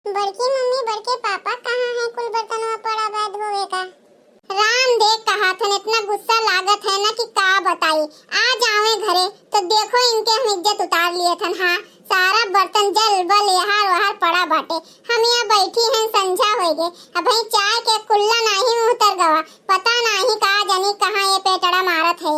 बड़की मम्मी बड़के पापा कहाँ हैं? कुल बर्तनवा पड़ा बा धोवे का। राम देख कहा था इतना गुस्सा लागत है ना कि का बताई। आज आवे घरे तो देखो इनके हम इज्जत उतार लिए थन। हाँ, सारा बर्तन जल बल यहाँ वहाँ पड़ा बाटे। हम यहाँ बैठी हैं संझा हो गए। अब भाई चाय के कुल्ला नहीं उतर गवा। पता नहीं का जानी कहाँ ये पेटड़ा मारत है।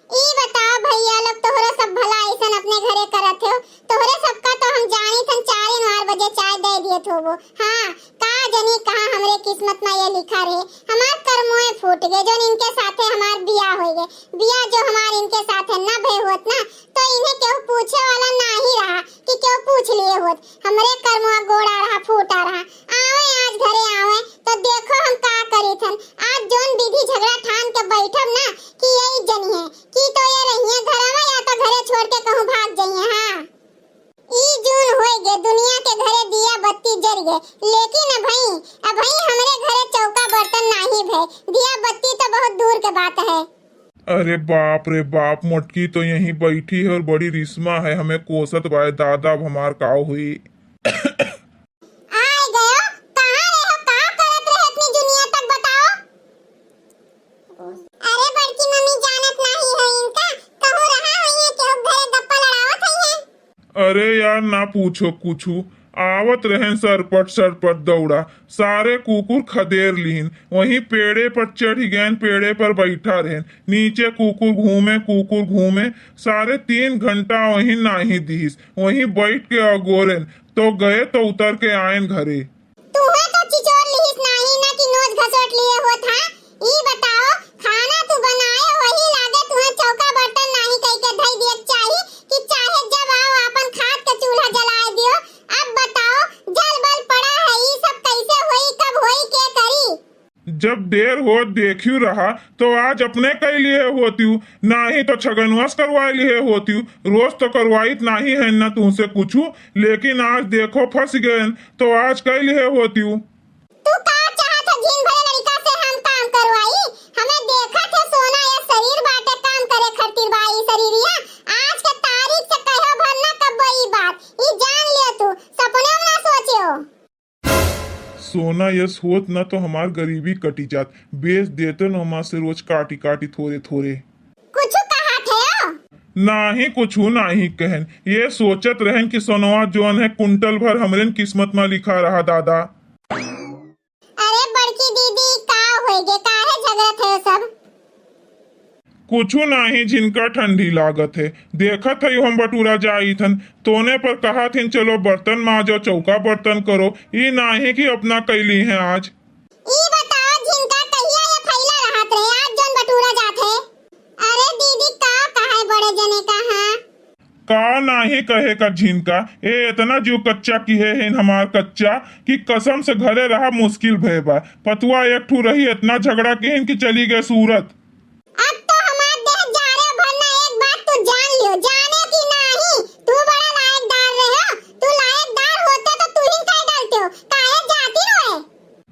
ई बताओ भैया लोग तोहरे सब भला ऐसन अपने घरे करत हो। तोहरे सबका तो हम जानी थन 4 बजे चाय दे दिए थो वो। हाँ, का जानी कहाँ हमरे किस्मत में ये लिखा रहे। हमार कर्मों फूट गए जो इनके साथे हमार बिया हो गए। बिया जो हमार इनके साथे ना भय होत ना तो इन्हें क्यों पूछे वाला ना ही रहा कि क्यों पूछ लिए होत। हमरे कर्मों गोड़ा रहा फूटा रहा। आवे आज घरे आवे तो देखो हम का करी थन। आज जोन विधि झगड़ा ठान के बैठब ना कि यही जनी है कि तो ये रहिए घर में या तो घरे छोड़ के कहूँ भाग जाइए। हाँ, ई जून होई गए दुनिया के घरे दिया बत्ती जल गए। लेकिन अब भाई हमरे घरे चौका बर्तन नहीं भय। दिया बत्ती तो बहुत दूर के बात है। अरे बाप रे बाप, मोटकी तो यहीं बैठी है और बड़ी रिश्मा है। हमें कोसत बाय दादा अब हमार काव हुई। आए गयो कहाँ रहे हो? का करत रहे इतनी दुनिया तक बताओ। अरे बड़की मम्मी जानत नहीं है इनका कहूँ रहा है ये कि घरे गप्पा लड़ावत है। अरे यार ना पूछो कुछू। आवत रहें सरपट दौड़ा। सारे कुकुर खदेर लीन। वहीं पेड़े पर चढ़ गए, पेड़े पर बैठा रहें। नीचे कुकुर घूमे। सारे 3 घंटा वहीं नाही दीस। वहीं बैठ के अगोरेन तो गए तो उतर के आयन घरे। तुम्हें तो चिचोर लिहिस नहीं ना कि नोच घसोट लिए हो था। ई बताओ खाना तू बनाए वही लागे तुम्हें चौका बर्तन नहीं कह के धई दिए चाहिए कि चाहे जब आओ अपन खाद का चूल्हा जलाए दियो। अब बताओ जल बल पड़ा है ई सब कैसे होई कब होई के करी। जब देर हो देखियो रहा तो आज अपने कई लिए होती हूँ, नहीं तो छगनवास करवाई लिए होती हूँ। रोज तो करवाई नहीं है ना तुमसे कुछ, लेकिन आज देखो फंस गए तो आज कई लिए होती हूँ। तू का चाहत है दिन भर लड़का से हम काम करवाई? हमें देखा थे सोना या शरीर बाटे काम करे खातिर बाई शरीरिया। आज के तारीख से कहो भर ना कब ई बात ई जान लियो तू सपने में ना सोचियो। सोना यस होत ना तो हमार गरीबी कटी जात। बेच देते न माँ से रोज काटी काटी थोड़े थोड़े। कुछ कहा थे? नाही कुछू नाही कहन। ये सोचत रहन कि सोनवा जोन है कुंटल भर हमरे किस्मत में लिखा रहा दादा। अरे बड़की दीदी का होएगे काहे झगड़त है सब? कुछू नाही, जिनका ठंडी लागत है। देखत है हम बटूरा जाई थन तोने पर कहा थी चलो बर्तन माजो चौका बर्तन करो। ये नाही कि अपना कैली है आज। ई बताओ जिनका कहिया ये फैला रहत रहे आज जोन बटूरा जात है। अरे दीदी का काहे बड़े जने का? हाँ का नाही कहे का झिनका। ए इतना जो कच्चा की है हमार कच्चा कि कसम से घरे रहा मुश्किल भय बा। पतुआ एक ठू रही इतना झगड़ा की कि चली गए सूरत। अब तो हमार देह जा रहे भरना एक बात तो जान लियो जाने की नहीं। तू बड़ा लायकदार रहे हो। तू लायकदार होते तो तू ही काहे डालते हो काहे जाती रोए।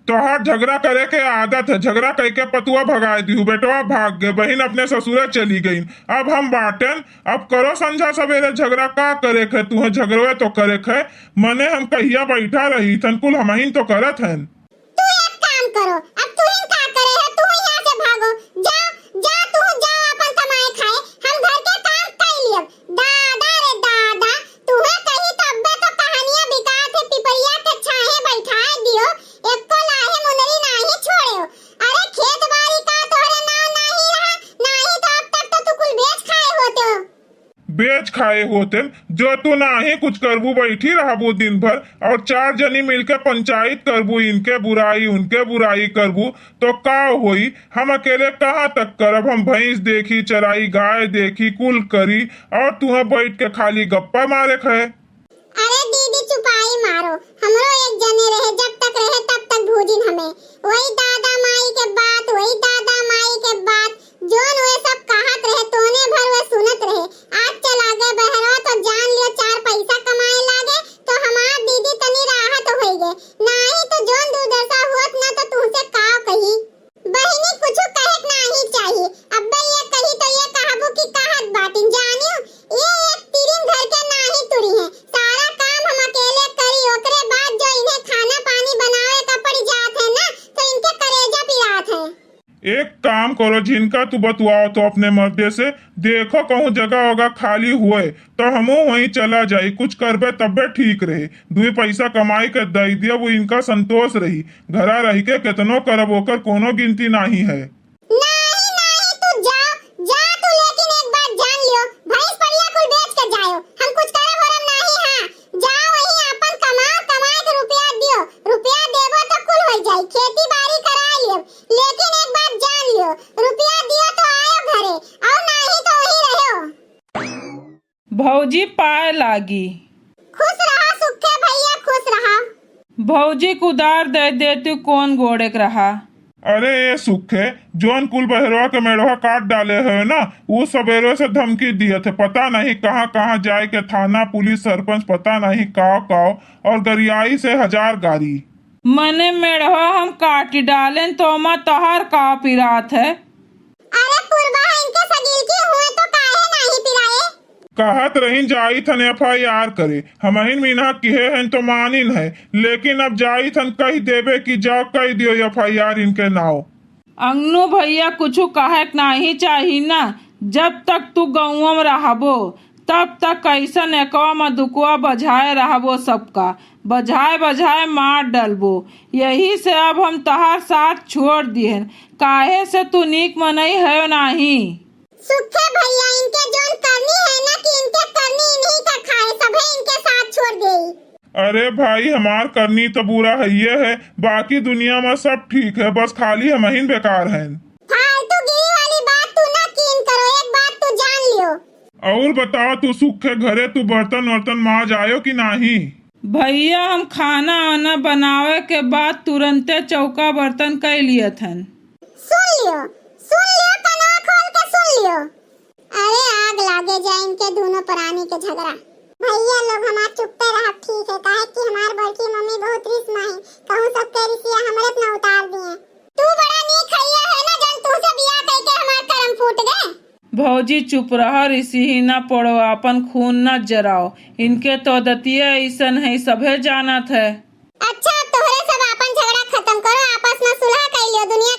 तोहार झगड़ा करे के आदत है। झगड़ा कह के पतुआ भगाए दी बेटवा भाग गए। बहन अपने ससुरे चली गई। अब हम बाटन अब करो संझा सवेरे झगड़ा का करे खे। तू झगड़वे तो करे खे मने हम कहिया बैठा रही थन कुल हम तो करत हन। तू एक काम करो अब तू ही का करे है तू यहाँ से भागो। जा तू जाओ अपन कमाए खाए हम घर के काम कर लियो। दादा रे दादा तुम्हें कहीं तो अब्बे तो कहानियां बिका थे पिपरिया के छाहे बैठाए दियो। एक को लाहे मुनरी नहीं छोड़ो। अरे खेत बाड़ी का तोहरे नाव नहीं रहा नहीं तो अब तक तो तू कुल बेच खाए होते हो। बेच खाए होते जो तू नाही कुछ करबू बैठी रहबू दिन भर और 4 जनी मिलके पंचायत करबू। इनके बुराई उनके बुराई करबू तो का होई। हम अकेले कहाँ तक करब। हम भैंस देखी चराई गाय देखी कुल करी और तुह बैठ के खाली गप्पा मारे खे। अरे दीदी चुपाई मारो। हमरो एक जने रहे जब तक रहे तब तक भूजिन हमें वही दादा माई के बात वही दादा माई के बात जोन वे सब कहत रहे तोने भर वे सुनत रहे। आज चला गए बहरवा तो जान लियो 4 पैसा कमाए लागे तो हमार दीदी तनी राहत होई गए। नहीं तो जोन दुर्दशा होत ना तो तुमसे का कही। बहिनी कुछ कहे नहीं चाहिए। अब्बे ये कही तो ये कहबू कि कहत बाटिन जानियो ये एक तीरिन घर के नहीं तुरी है। सारा काम हम अकेले करी ओकरे बाद जो इन्हें एक काम करो, जिनका तू बतुआओ तो अपने मर्दे से, देखो कहूँ जगह होगा खाली हुए तो हमो वहीं चला जाई, कुछ करबे तब्बे ठीक रहे, 2 पैसा कमाई के दई दिया, वो इनका संतोष रही, घरा रही के केतनो करब ओकर कोनो गिनती नहीं है। नहीं नहीं तू जा जा तू, लेकिन एक बात जान लियो, भैंस परिया कुल बेच के जायो, हम कुछ करब वरम नहीं। हां जा वही अपन कमाए के रुपया दियो, रुपया देबो तो कुल हो जाई, खेती बाड़ी करा लियो, लेकिन एक बात जान लियो, रुपया दियो तो आयो घरे और नहीं तो वही रहो। भौजी पाए लागी। खुश रहा सुखे भैया, खुश रहा। भौजी कुदार दे देती कौन गोड़े के रहा। अरे ये सुखे, जोन कुल बहरवा के मेढ़वा काट डाले है ना, वो सबेरे से धमकी दिए थे, पता नहीं कहाँ कहाँ जाए के, थाना पुलिस सरपंच पता नहीं काव और गरियाई से 1000 गाड़ी। मने मेढ़वा हम काटी डालें तो मैं तहार का पिरात है। अरे पुरबा इनके सगील की हुए तो काहे नहीं पिराए। कहत रही जाई थन FIR करे, हमहिन मीना किहे हैं तो मानिन है, लेकिन अब जाई थन कही देवे कि जाओ कही दियो FIR इनके नाव। अंगनू भैया कुछ कहे नहीं चाहिए ना, जब तक तू गाँव में रहबो तब तक कैसन एकवा मधुकुआ बजाए रहबो, सबका बजाए मार डलबो। यही से अब हम तहार साथ छोड़ दिए, काहे से तू नीक मनई है नहीं। सुखे भैया इनके जोन करनी है ना कि इनके करनी नहीं का खाए, सभे इनके साथ छोड़ देई। अरे भाई हमार करनी तो बुरा है ये है, बाकी दुनिया में सब ठीक है, बस खाली हमहिन बेकार हैं। फालतू गिरी वाली बात तू ना कीन करो, एक बात तू जान लियो। और बताओ तू सुखे घरे तू बर्तन वर्तन माज आयो कि नहीं। भैया हम खाना आना बनावे के बाद तुरंते चौका बर्तन कर लिए थन। सुन लियो कनवा खोल के सुन लियो। अरे आग लागे जाए इनके दोनों प्राणी के झगड़ा। भैया लोग हमार चुपते रह ठीक है, काहे कि हमार बड़की मम्मी बहुत रिश्मा है, कहूं सबके रिश्तिया हमरे अपना उतार दिए। तू बड़ा नीक खैया है ना, जन तू से बियाह करके हमार करम फूट गए। भौजी चुप रहा, ऋषि ही न पड़ो, अपन खून न जराओ, इनके तो दतिया ऐसन है, सभे जानत है। अच्छा तोहरे सब अपन झगड़ा खत्म करो, आपस में सुलह कर लियो, दुनिया